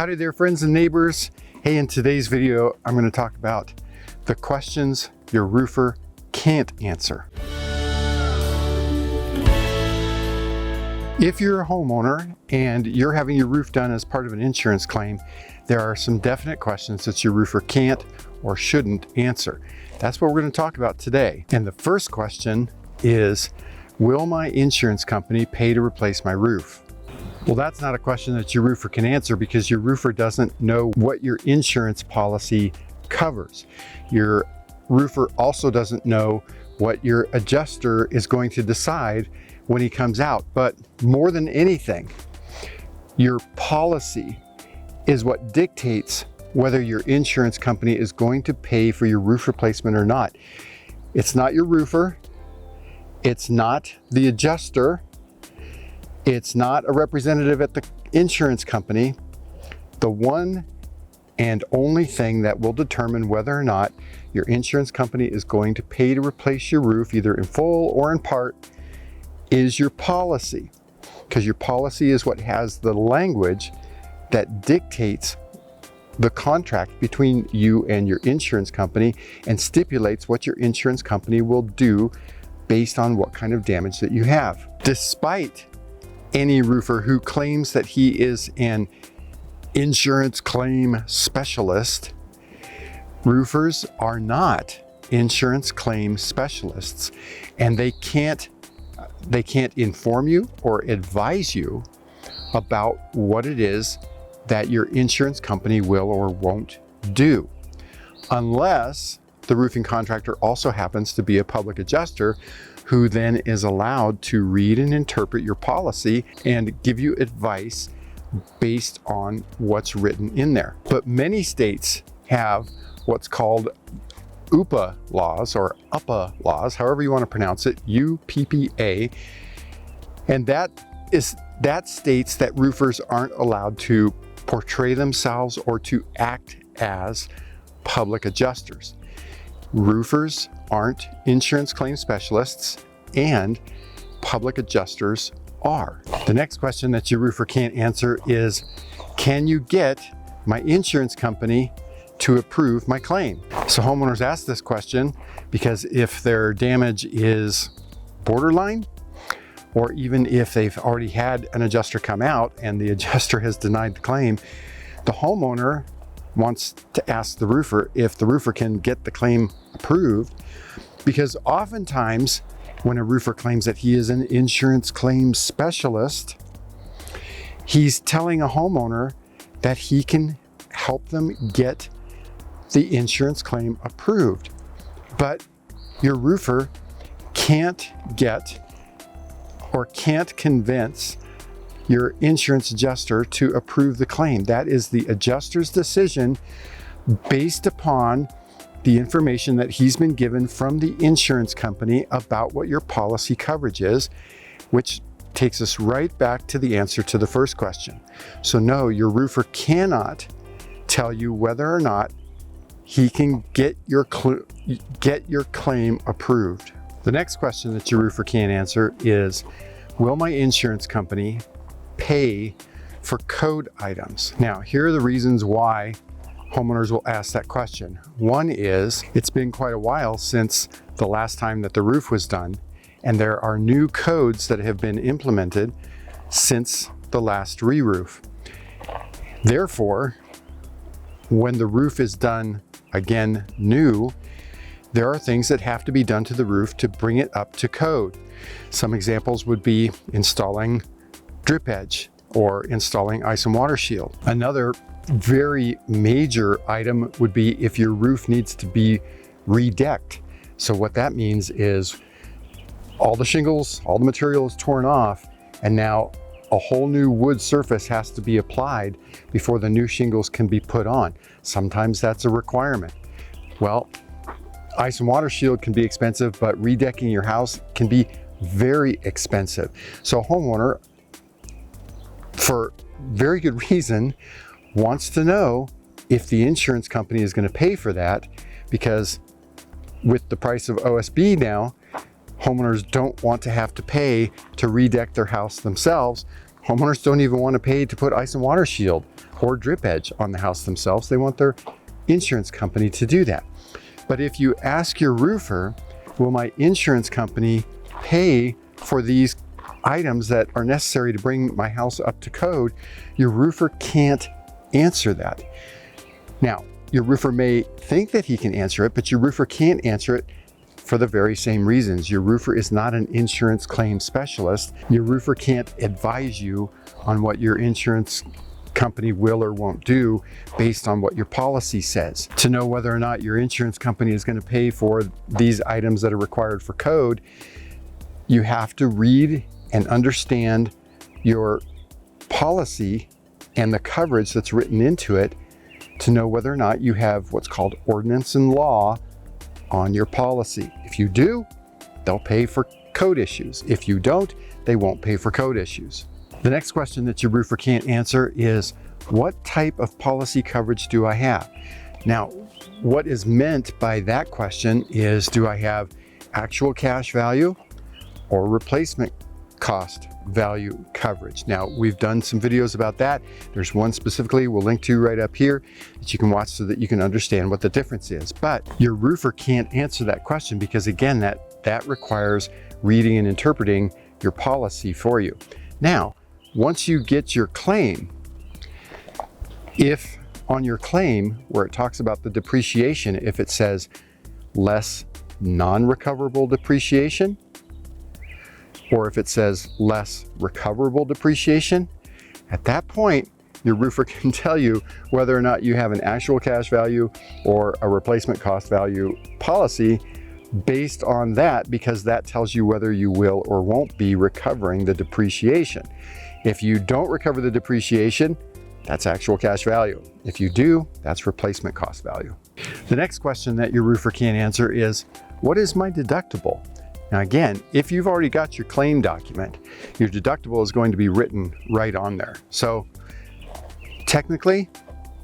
Howdy there, friends and neighbors. Hey, in today's video, I'm going to talk about the questions your roofer can't answer. If you're a homeowner and you're having your roof done as part of an insurance claim, there are some definite questions that your roofer can't or shouldn't answer. That's what we're going to talk about today. And the first question is, will my insurance company pay to replace my roof? Well, that's not a question that your roofer can answer because your roofer doesn't know what your insurance policy covers. Your roofer also doesn't know what your adjuster is going to decide when he comes out. But more than anything, your policy is what dictates whether your insurance company is going to pay for your roof replacement or not. It's not your roofer. It's not the adjuster. It's not a representative at the insurance company. The one and only thing that will determine whether or not your insurance company is going to pay to replace your roof, either in full or in part, is your policy. Because your policy is what has the language that dictates the contract between you and your insurance company and stipulates what your insurance company will do based on what kind of damage that you have. Despite any roofer who claims that he is an insurance claim specialist, roofers are not insurance claim specialists, and they can't inform you or advise you about what it is that your insurance company will or won't do, unless the roofing contractor also happens to be a public adjuster who then is allowed to read and interpret your policy and give you advice based on what's written in there. But many states have what's called UPA laws, or UPA laws, however you want to pronounce it, UPPA, and that states that roofers aren't allowed to portray themselves or to act as public adjusters. Roofers aren't insurance claim specialists, and public adjusters are. The next question that your roofer can't answer is, can you get my insurance company to approve my claim? So homeowners ask this question because if their damage is borderline, or even if they've already had an adjuster come out and the adjuster has denied the claim, the homeowner wants to ask the roofer if the roofer can get the claim approved, because oftentimes when a roofer claims that he is an insurance claim specialist, he's telling a homeowner that he can help them get the insurance claim approved. But your roofer can't get or can't convince your insurance adjuster to approve the claim. That is the adjuster's decision based upon the information that he's been given from the insurance company about what your policy coverage is, which takes us right back to the answer to the first question. So no, your roofer cannot tell you whether or not he can get your claim approved. The next question that your roofer can't answer is, will my insurance company pay for code items? Now, here are the reasons why homeowners will ask that question. One is, it's been quite a while since the last time that the roof was done, and there are new codes that have been implemented since the last re-roof. Therefore, when the roof is done again new, there are things that have to be done to the roof to bring it up to code. Some examples would be installing drip edge or installing ice and water shield. Another very major item would be if your roof needs to be redecked. So what that means is all the shingles, all the material is torn off, and now a whole new wood surface has to be applied before the new shingles can be put on. Sometimes that's a requirement. Well, ice and water shield can be expensive, but redecking your house can be very expensive. So a homeowner, for very good reason, wants to know if the insurance company is going to pay for that, because with the price of OSB now, homeowners don't want to have to pay to redeck their house themselves. Homeowners don't even want to pay to put ice and water shield or drip edge on the house themselves. They want their insurance company to do that. But if you ask your roofer, will my insurance company pay for these items that are necessary to bring my house up to code, your roofer can't answer that. Now, your roofer may think that he can answer it, but your roofer can't answer it for the very same reasons. Your roofer is not an insurance claim specialist. Your roofer can't advise you on what your insurance company will or won't do based on what your policy says. To know whether or not your insurance company is going to pay for these items that are required for code, you have to read and understand your policy and the coverage that's written into it to know whether or not you have what's called ordinance and law on your policy. If you do, they'll pay for code issues. If you don't, they won't pay for code issues. The next question that your roofer can't answer is, what type of policy coverage do I have? Now, what is meant by that question is, do I have actual cash value or replacement cost value coverage? Now, we've done some videos about that. There's one specifically we'll link to right up here that you can watch so that you can understand what the difference is. But your roofer can't answer that question because, again, that requires reading and interpreting your policy for you. Now, once you get your claim, if on your claim where it talks about the depreciation, if it says less non-recoverable depreciation, or if it says less recoverable depreciation, at that point, your roofer can tell you whether or not you have an actual cash value or a replacement cost value policy based on that, because that tells you whether you will or won't be recovering the depreciation. If you don't recover the depreciation, that's actual cash value. If you do, that's replacement cost value. The next question that your roofer can't answer is, what is my deductible? Now again, if you've already got your claim document, your deductible is going to be written right on there. So technically,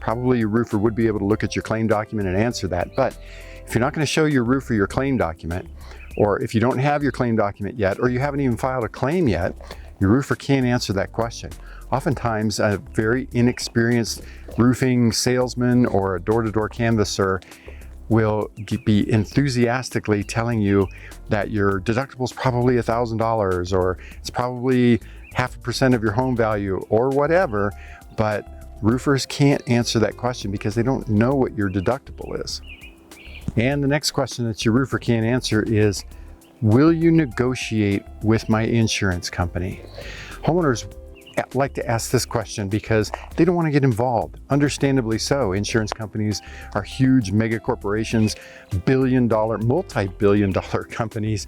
probably your roofer would be able to look at your claim document and answer that. But if you're not going to show your roofer your claim document, or if you don't have your claim document yet, or you haven't even filed a claim yet, your roofer can't answer that question. Oftentimes, a very inexperienced roofing salesman or a door-to-door canvasser will be enthusiastically telling you that your deductible is probably $1,000, or it's probably 0.5% of your home value, or whatever, but roofers can't answer that question because they don't know what your deductible is. And the next question that your roofer can't answer is, will you negotiate with my insurance company? Homeowners like to ask this question because they don't want to get involved. Understandably so. Insurance companies are huge mega corporations, multi-billion dollar companies.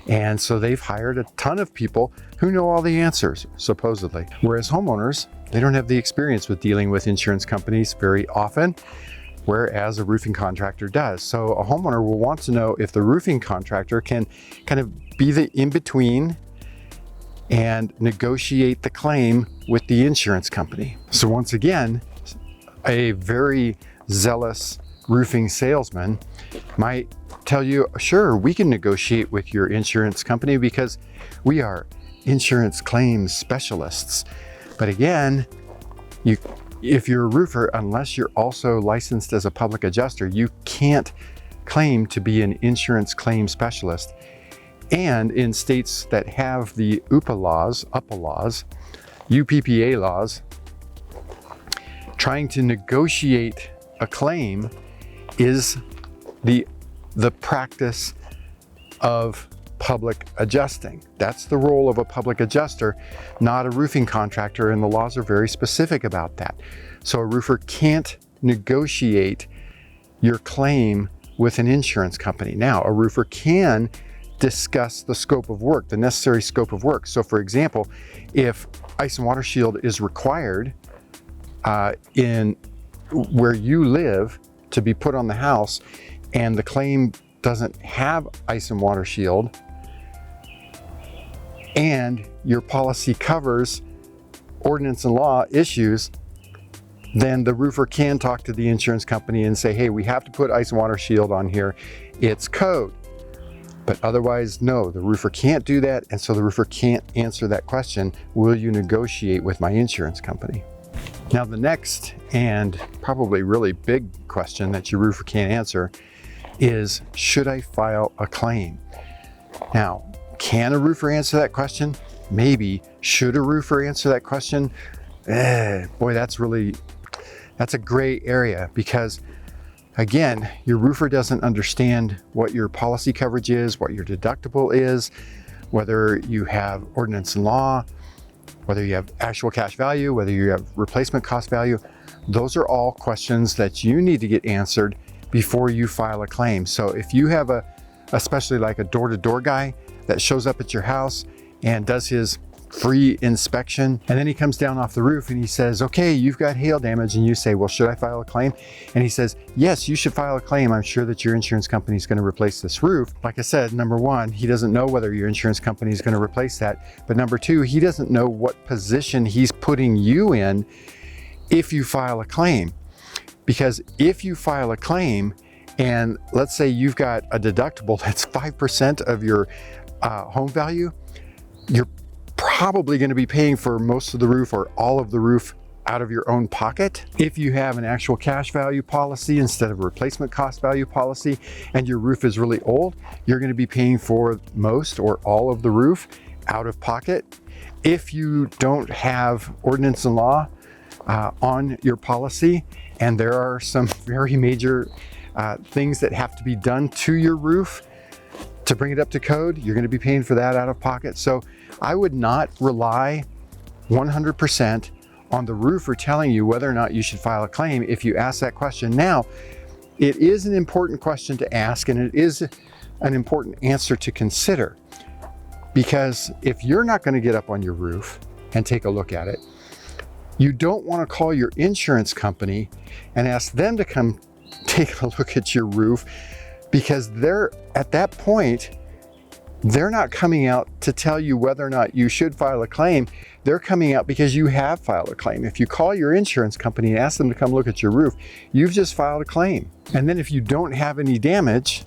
And so they've hired a ton of people who know all the answers, supposedly. Whereas homeowners, they don't have the experience with dealing with insurance companies very often, whereas a roofing contractor does. So a homeowner will want to know if the roofing contractor can kind of be the in-between and negotiate the claim with the insurance company. So once again, a very zealous roofing salesman might tell you, sure, we can negotiate with your insurance company because we are insurance claims specialists. But again, if you're a roofer, unless you're also licensed as a public adjuster, you can't claim to be an insurance claim specialist. And in states that have the UPPA laws, trying to negotiate a claim is the practice of public adjusting. That's the role of a public adjuster, not a roofing contractor, and the laws are very specific about that. So a roofer can't negotiate your claim with an insurance company. Now, a roofer can discuss the scope of work, the necessary scope of work. So for example, if ice and water shield is required in where you live to be put on the house, and the claim doesn't have ice and water shield, and your policy covers ordinance and law issues, then the roofer can talk to the insurance company and say, hey, we have to put ice and water shield on here. It's code. But otherwise, no, the roofer can't do that. And so the roofer can't answer that question, will you negotiate with my insurance company? Now the next and probably really big question that your roofer can't answer is, should I file a claim? Now, can a roofer answer that question? Maybe. Should a roofer answer that question? Boy, that's a gray area, because again, your roofer doesn't understand what your policy coverage is, what your deductible is, whether you have ordinance and law, whether you have actual cash value, whether you have replacement cost value. Those are all questions that you need to get answered before you file a claim. So if you have especially like a door-to-door guy that shows up at your house and does his free inspection, and then he comes down off the roof and he says, okay, you've got hail damage, and you say, well, should I file a claim? And he says, yes, you should file a claim. I'm sure that your insurance company is going to replace this roof. Like I said, number one, he doesn't know whether your insurance company is going to replace that. But number two, he doesn't know what position he's putting you in if you file a claim. Because if you file a claim, and let's say you've got a deductible that's 5% of your home value, you're probably going to be paying for most of the roof or all of the roof out of your own pocket. If you have an actual cash value policy instead of a replacement cost value policy, and your roof is really old, you're going to be paying for most or all of the roof out of pocket. If you don't have ordinance and law on your policy, and there are some very major things that have to be done to your roof to bring it up to code, you're going to be paying for that out of pocket. So I would not rely 100% on the roofer telling you whether or not you should file a claim if you ask that question. Now, it is an important question to ask, and it is an important answer to consider, because if you're not going to get up on your roof and take a look at it, you don't want to call your insurance company and ask them to come take a look at your roof, because at that point, they're not coming out to tell you whether or not you should file a claim. They're coming out because you have filed a claim. If you call your insurance company and ask them to come look at your roof, you've just filed a claim. And then if you don't have any damage,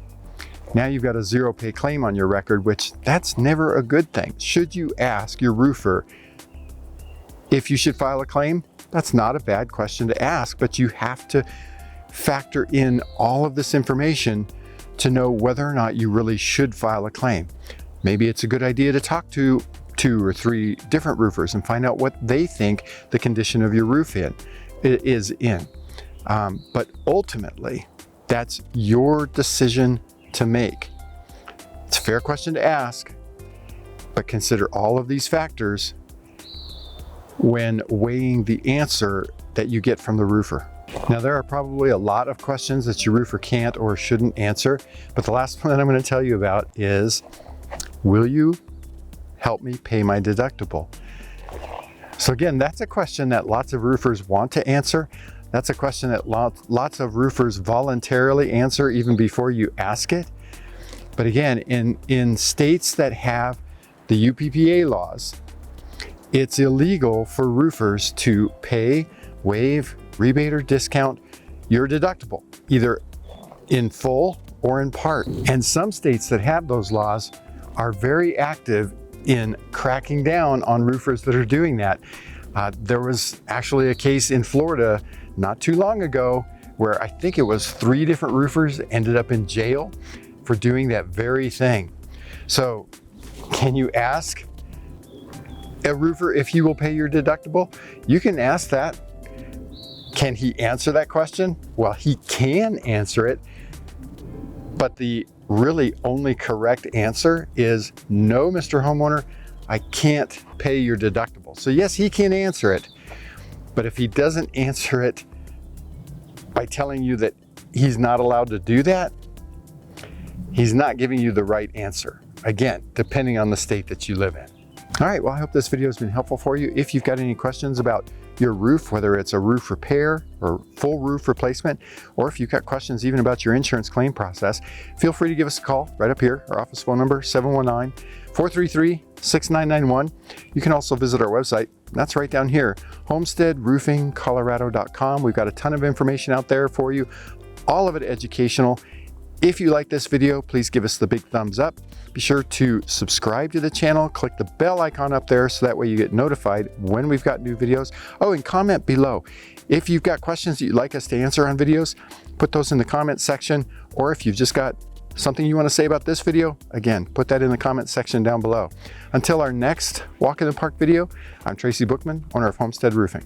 now you've got a zero pay claim on your record, which that's never a good thing. Should you ask your roofer if you should file a claim? That's not a bad question to ask, but you have to factor in all of this information to know whether or not you really should file a claim. Maybe it's a good idea to talk to 2 or 3 different roofers and find out what they think the condition of your roof is in. But ultimately, that's your decision to make. It's a fair question to ask, but consider all of these factors when weighing the answer that you get from the roofer. Now, there are probably a lot of questions that your roofer can't or shouldn't answer, but the last one that I'm going to tell you about is, will you help me pay my deductible? So again, that's a question that lots of roofers want to answer. That's a question that lots of roofers voluntarily answer even before you ask it. But again, in states that have the UPPA laws, it's illegal for roofers to pay, waive, rebate, or discount your deductible, either in full or in part. And some states that have those laws are very active in cracking down on roofers that are doing that. There was actually a case in Florida not too long ago where I think it was 3 different roofers ended up in jail for doing that very thing. So can you ask a roofer if he will pay your deductible? You can ask that. Can he answer that question? Well, he can answer it, but the really only correct answer is no, Mr. Homeowner, I can't pay your deductible. So yes, he can answer it, but if he doesn't answer it by telling you that he's not allowed to do that, he's not giving you the right answer. Again, depending on the state that you live in. All right, well, I hope this video has been helpful for you. If you've got any questions about your roof, whether it's a roof repair or full roof replacement, or if you've got questions even about your insurance claim process, feel free to give us a call right up here. Our office phone number, 719-433-6991. You can also visit our website. That's right down here, homesteadroofingcolorado.com. We've got a ton of information out there for you, all of it educational. If you like this video, please give us the big thumbs up. Be sure to subscribe to the channel, click the bell icon up there so that way you get notified when we've got new videos. Oh, and comment below. If you've got questions that you'd like us to answer on videos, put those in the comment section, or if you've just got something you want to say about this video, again, put that in the comment section down below. Until our next Walk in the Park video, I'm Tracy Bookman, owner of Homestead Roofing.